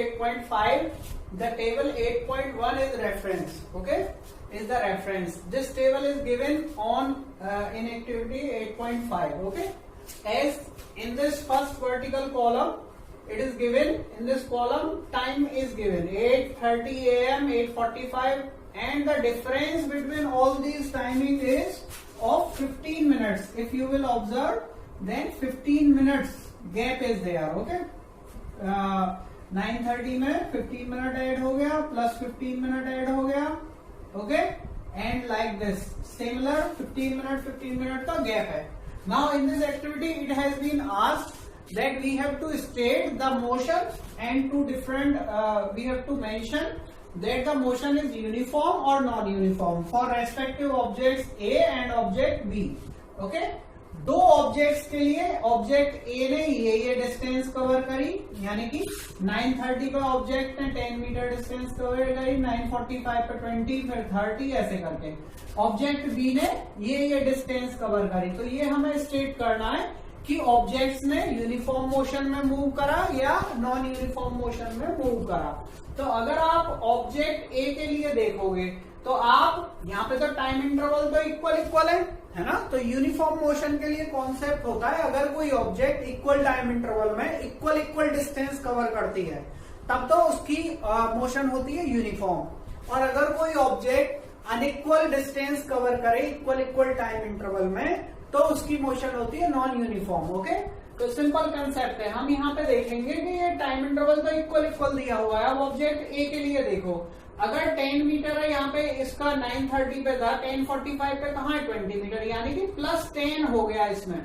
8.5. The table 8.1 is reference. Okay, is the reference. This table is given on in activity 8.5. Okay, as in this first vertical column, it is given in this column. Time is given 8:30 a.m., 8:45, and the difference between all these timing is of 15 minutes. If you will observe, then 15 minutes gap is there. Okay, 9:30 में 15 minute add हो गया, plus 15 minute add हो गया. Okay, and like this similar 15 minute का gap है. Now in this activity it has been asked that we have to state the motion and to different we have to mention that the motion is uniform और non uniform for respective objects A and object B. Okay, दो objects के लिए object A ने ये distance cover करी, यानी कि 9:30 पे ऑब्जेक्ट ने 10 मीटर डिस्टेंस कवर करी, 9:45 पे 20, फिर 30, ऐसे करके ऑब्जेक्ट बी ने ये डिस्टेंस कवर करी. तो ये हमें स्टेट करना है कि ऑब्जेक्ट्स ने यूनिफॉर्म मोशन में मूव करा या नॉन यूनिफॉर्म मोशन में मूव करा. तो अगर आप ऑब्जेक्ट ए के लिए देखोगे तो आप यहाँ पे तो टाइम इंटरवल तो इक्वल है ना. तो यूनिफॉर्म मोशन के लिए कॉन्सेप्ट होता है, अगर कोई ऑब्जेक्ट इक्वल टाइम इंटरवल में इक्वल डिस्टेंस कवर करती है तब तो उसकी मोशन होती है यूनिफॉर्म. और अगर कोई ऑब्जेक्ट अनइक्वल डिस्टेंस कवर करे इक्वल टाइम इंटरवल में तो उसकी मोशन होती है नॉन यूनिफॉर्म. ओके, तो सिंपल कंसेप्ट है. हम यहाँ पे देखेंगे कि ये टाइम इंटरवल तो इक्वल दिया हुआ है. अब ऑब्जेक्ट ए के लिए देखो, अगर 10 मीटर है यहाँ पे, इसका 9:30 पे था, 10:45 पे कहाँ है 20 मीटर, यानी कि प्लस 10 हो गया इसमें.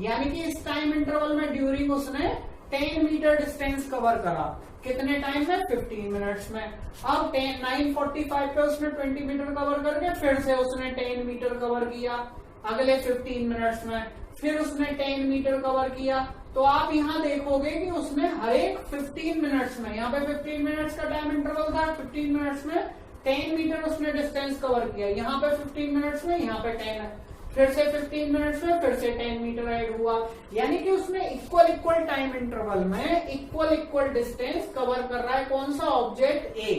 यानी कि इस टाइम इंटरवल में ड्यूरिंग उसने 10 मीटर डिस्टेंस कवर करा. कितने टाइम में? 15 मिनट्स में. अब 9:45 पे उसने 20 मीटर कवर करके फिर से उसने 10 मीटर कवर किया अगले 15 मिनट्स में, फिर उसने 10 मीटर कवर किया. तो आप यहाँ देखोगे कि उसने हर एक 15 मिनट्स में, यहाँ पे 15 मिनट्स का टाइम इंटरवल था, 15 मिनट्स में 10 मीटर उसने डिस्टेंस कवर किया. यहाँ पे 15 मिनट्स में, यहाँ पे 10, फिर से 15 मिनट्स में फिर से 10 मीटर ऐड हुआ. यानी कि उसने इक्वल टाइम इंटरवल में इक्वल डिस्टेंस कवर कर रहा है. कौन सा? Object A.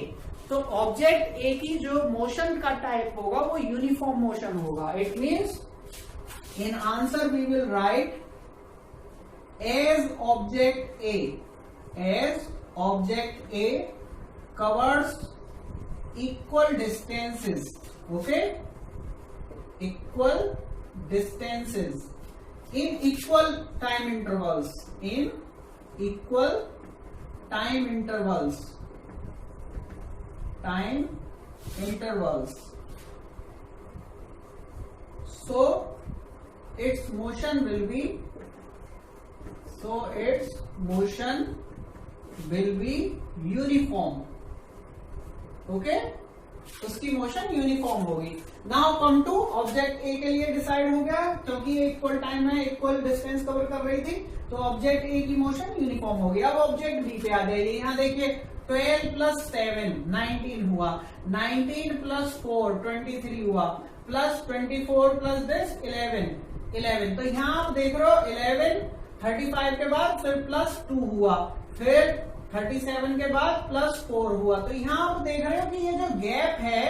तो ऑब्जेक्ट ए की जो मोशन का टाइप होगा वो यूनिफॉर्म मोशन होगा. It means in answer we will write as object A covers equal distances. Okay, equal distances in equal time intervals. In equal time intervals. So its motion will be uniform. Okay, उसकी motion uniform होगी. Now come to object A के लिए decide हो गया, क्योंकि equal time में equal distance cover कर रही थी, तो ऑब्जेक्ट ए की मोशन यूनिफॉर्म होगी. अब ऑब्जेक्ट बी पे आ जाएगी. यहाँ देखिए 12 + 7 19 हुआ, 19 + 4 23 हुआ, प्लस 24 + this 11. तो यहाँ आप देख रहे हो 11 35 के बाद फिर +2 हुआ, फिर 37 के बाद +4 हुआ. तो यहाँ आप देख रहे हो कि ये जो गैप है,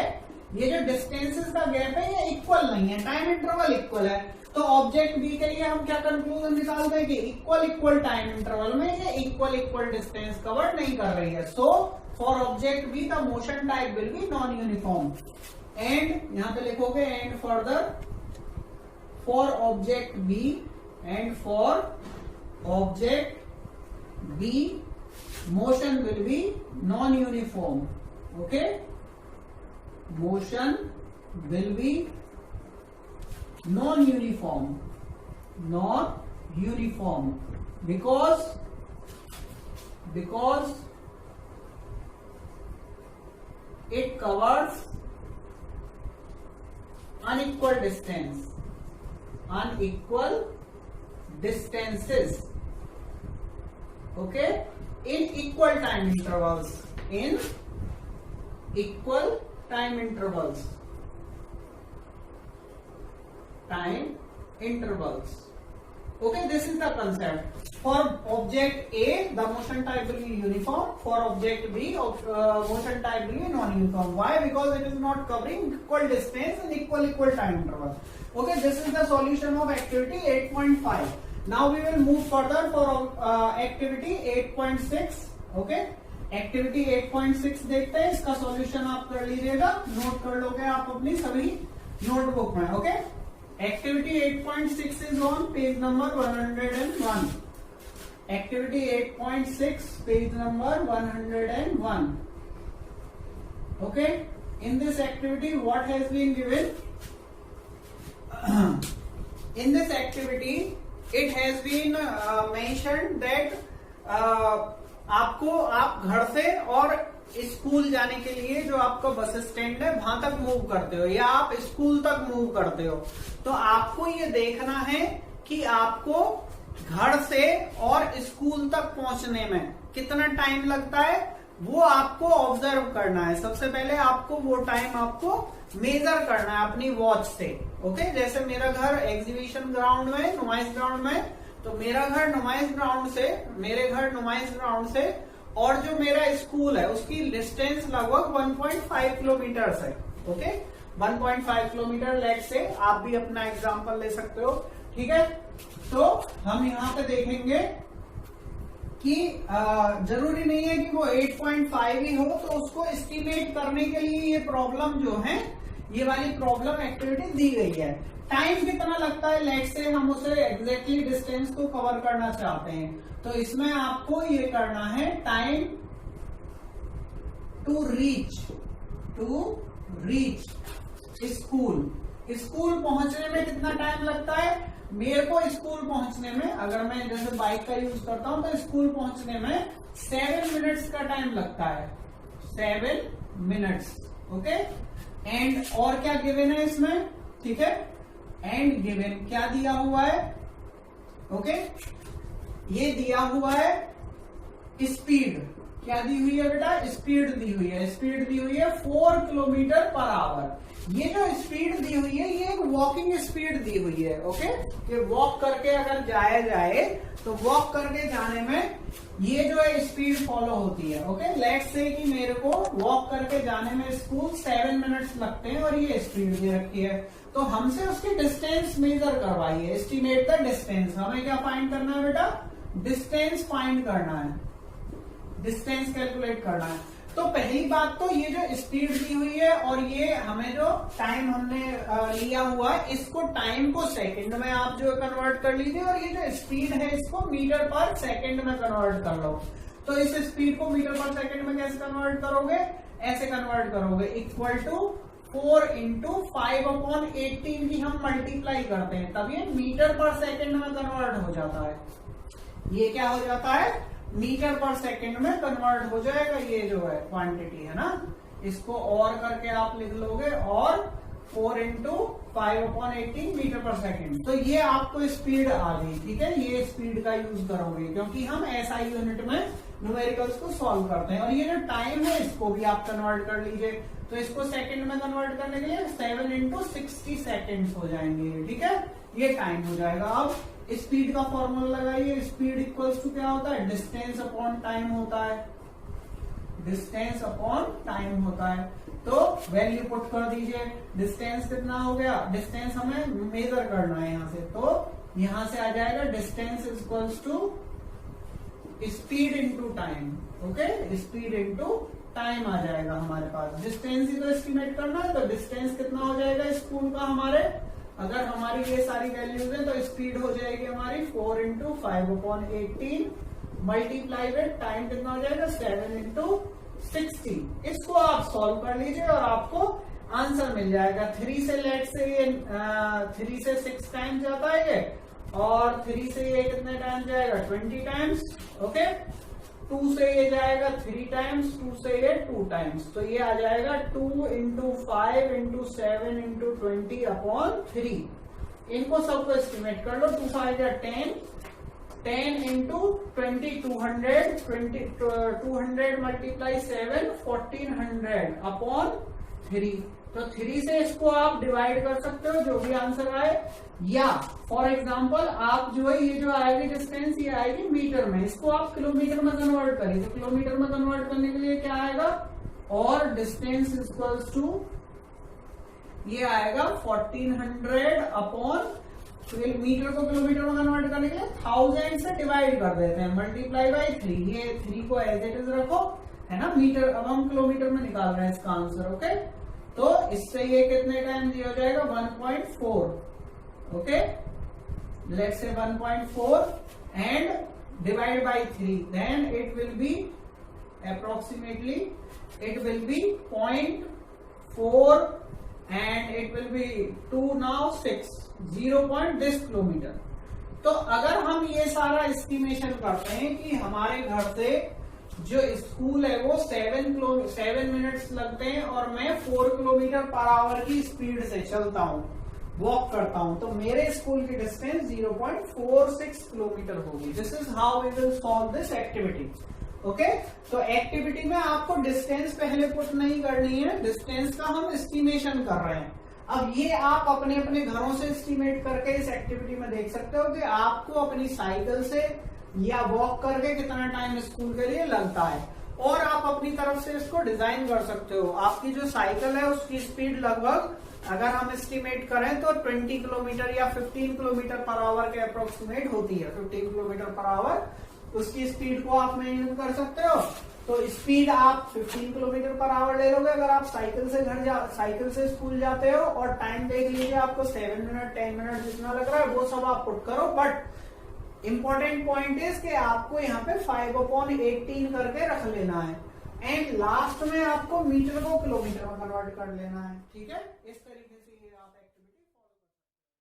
ये जो डिस्टेंसेस का गैप है, ये इक्वल नहीं है. टाइम इंटरवल इक्वल है. तो ऑब्जेक्ट बी के लिए हम क्या कंक्लूजन निकालते हैं कि इक्वल टाइम इंटरवल में ये इक्वल डिस्टेंस कवर नहीं कर रही है. So for object B the motion type will be non uniform. And यहाँ पे लिखोगे and further for object B and for object B motion will be non-uniform. Okay, motion will be non-uniform because it covers unequal distances. Okay, in equal time intervals. Okay, this is the concept. For object A, the motion type will be uniform. For object B, motion type will be non-uniform. Why? Because it is not covering equal distance and equal time interval. Okay, this is the solution of activity 8.5. Now we will move further for activity 8.6. Okay, activity 8.6 देखते हैं. इसका solution आप कर लीजिएगा, note कर लोगे आप अपनी सभी नोटबुक में. Okay, activity 8.6 is on page number 101. Activity 8.6, page number 101. Okay, in this activity what has been given? In this activity it has been mentioned that आपको आप घर से और स्कूल जाने के लिए जो आपका बस स्टैंड है वहां तक मूव करते हो या आप स्कूल तक मूव करते हो, तो आपको ये देखना है कि आपको घर से और स्कूल तक पहुंचने में कितना टाइम लगता है, वो आपको ऑब्जर्व करना है. सबसे पहले आपको वो टाइम आपको मेजर करना है अपनी वॉच से. ओके, जैसे मेरा घर एग्जीबिशन ग्राउंड में, नुमाइश ग्राउंड में, तो मेरा घर नुमाइश ग्राउंड से और जो मेरा स्कूल है उसकी डिस्टेंस लगभग 1.5 किलोमीटर है. Okay, 1.5 kilometre. लेट से आप भी अपना एग्जांपल ले सकते हो. ठीक है, तो हम यहाँ पे देखेंगे कि जरूरी नहीं है कि वो 8.5 ही हो, तो उसको एस्टिमेट करने के लिए ये प्रॉब्लम जो है, ये वाली प्रॉब्लम एक्टिविटी दी गई है. टाइम कितना लगता है, लेट से हम उसे एग्जैक्टली डिस्टेंस को कवर करना चाहते हैं, तो इसमें आपको ये करना है टाइम टू रीच स्कूल पहुंचने में कितना टाइम लगता है. मेरे को स्कूल पहुंचने में, अगर मैं जैसे बाइक का यूज करता हूं, तो स्कूल पहुंचने में 7 मिनट्स का टाइम लगता है. 7 मिनट्स. ओके, एंड और क्या गिवन है इसमें. ठीक है, एंड गिवन क्या दिया हुआ है. ओके, ये दिया हुआ है स्पीड. क्या दी हुई है बेटा, स्पीड दी हुई है. स्पीड दी हुई है 4 किलोमीटर पर आवर. ये जो स्पीड दी हुई है ये एक वॉकिंग स्पीड दी हुई है. ओके, कि वॉक करके अगर जाया जाए तो वॉक करके जाने में ये जो है स्पीड फॉलो होती है. ओके, लेट्स से कि मेरे को वॉक करके जाने में स्कूल 7 मिनट्स लगते हैं और ये स्पीड दे रखी है, तो हमसे उसकी डिस्टेंस मेजर करवाइए. Estimate the distance. हमें क्या फाइंड करना है बेटा, डिस्टेंस फाइंड करना है, डिस्टेंस कैलकुलेट करना है. तो पहली बात तो ये जो स्पीड दी हुई है और ये हमें जो टाइम हमने लिया हुआ है, इसको टाइम को सेकंड में आप जो कन्वर्ट कर लीजिए, और ये जो स्पीड है इसको मीटर पर सेकंड में कन्वर्ट कर लो. तो इस स्पीड को मीटर पर सेकंड में कैसे कन्वर्ट करोगे, ऐसे कन्वर्ट करोगे, इक्वल टू 4 × 5/18 की हम मल्टीप्लाई करते हैं, तब ये मीटर पर सेकंड में कन्वर्ट हो जाता है. ये क्या हो जाता है, मीटर पर सेकंड में कन्वर्ट हो जाएगा. ये जो है क्वांटिटी है ना, इसको और करके आप लिख लोगे, और 4 × 5/18 मीटर पर सेकंड. तो ये आपको स्पीड आ गई. ठीक है, ये स्पीड का यूज करोगे क्योंकि हम SI यूनिट में न्यूमेरिकल्स को सॉल्व करते हैं. और ये जो टाइम है इसको भी आप कन्वर्ट कर लीजिए, तो इसको सेकंड में कन्वर्ट करने के लिए 7 × 60 सेकंड्स हो जाएंगे. ठीक है, ये टाइम हो जाएगा. अब स्पीड का फॉर्मूला लगाइए. स्पीड इक्वल्स टू क्या होता है, डिस्टेंस अपॉन टाइम होता है. डिस्टेंस अपॉन टाइम होता है. तो वैल्यू पुट कर दीजिए. डिस्टेंस कितना हो गया, डिस्टेंस हमें मेजर करना है यहाँ से, तो यहां से आ जाएगा distance equals to speed into time. Okay, speed into time आ जाएगा हमारे पास. डिस्टेंस ही तो एस्टिमेट करना है, तो डिस्टेंस कितना हो जाएगा स्कूल का हमारे, अगर हमारी ये सारी वैल्यूज है तो स्पीड हो जाएगी हमारी 4 × 5/18 मल्टीप्लाई विद टाइम कितना हो जाएगा 7 × 60. इसको आप सॉल्व कर लीजिए और आपको आंसर मिल जाएगा. 3 से लेट से ये 3 से 6 टाइम्स जाता है ये, और 3 से ये कितने टाइम्स जाएगा, 20 टाइम्स. ओके, 2 से ये जाएगा 3 टाइम्स, 2 से ये 2 टाइम्स, तो ये आ जाएगा 2 × 5 × 7 × 20/3. इनको सबको एस्टिमेट कर लो. 2 5 या 10, 10 × 20 200 × 7 1400/3. तो 3 से इसको आप डिवाइड कर सकते हो जो भी आंसर आए, या फॉर एग्जांपल आप जो है ये जो आएगी डिस्टेंस ये आएगी मीटर में, इसको आप किलोमीटर में कन्वर्ट करिए। तो किलोमीटर में कन्वर्ट करने के लिए क्या आएगा, और डिस्टेंस इक्वल्स टू ये आएगा 1400 अपॉन, मीटर को किलोमीटर में कन्वर्ट करने के लिए 1000 से डिवाइड कर देते हैं, मल्टीप्लाई बाई 3। ये 3 को एज इट इज रखो, है ना। मीटर, अब हम किलोमीटर में निकाल रहे हैं इसका आंसर। ओके, तो इससे ये कितने टाइम दिया जाएगा, 1.4। Okay, let's say 1.4 and divide by 3, then it will be approximately, it will be 0.4 and it will be 2 now 6 0 this kilometer। तो अगर हम ये सारा एस्टिमेशन करते हैं कि हमारे घर से जो स्कूल है वो 7 मिनट्स लगते हैं और मैं 4 किलोमीटर पर आवर की स्पीड से चलता हूं, वॉक करता हूं, तो मेरे स्कूल की डिस्टेंस 0.46 किलोमीटर होगी। This is how we will solve this activity. Okay, तो एक्टिविटी में आपको डिस्टेंस पहले पुट नहीं करनी है, डिस्टेंस का हम एस्टिमेशन कर रहे हैं। अब ये आप अपने अपने घरों से एस्टिमेट करके इस एक्टिविटी में देख सकते हो कि आपको अपनी साइकिल से या वॉक करके कितना टाइम स्कूल के लिए लगता है, और आप अपनी तरफ से इसको डिजाइन कर सकते हो। आपकी जो साइकिल है उसकी स्पीड लगभग अगर हम एस्टिमेट करें तो 20 किलोमीटर या 15 किलोमीटर पर आवर के अप्रोक्सीमेट होती है। 15 किलोमीटर पर आवर उसकी स्पीड को आप मेजर कर सकते हो। तो स्पीड आप 15 किलोमीटर पर आवर ले लोगे अगर आप साइकिल से स्कूल जाते हो, और टाइम देख लीजिए आपको 7 मिनट 10 मिनट जितना लग रहा है वो सब आप पुट करो। बट इंपॉर्टेंट पॉइंट इज कि आपको यहाँ पे 5/18 करके रख लेना है, एंड लास्ट में आपको मीटर को किलोमीटर में कन्वर्ट कर लेना है। ठीक है, इस तरीके से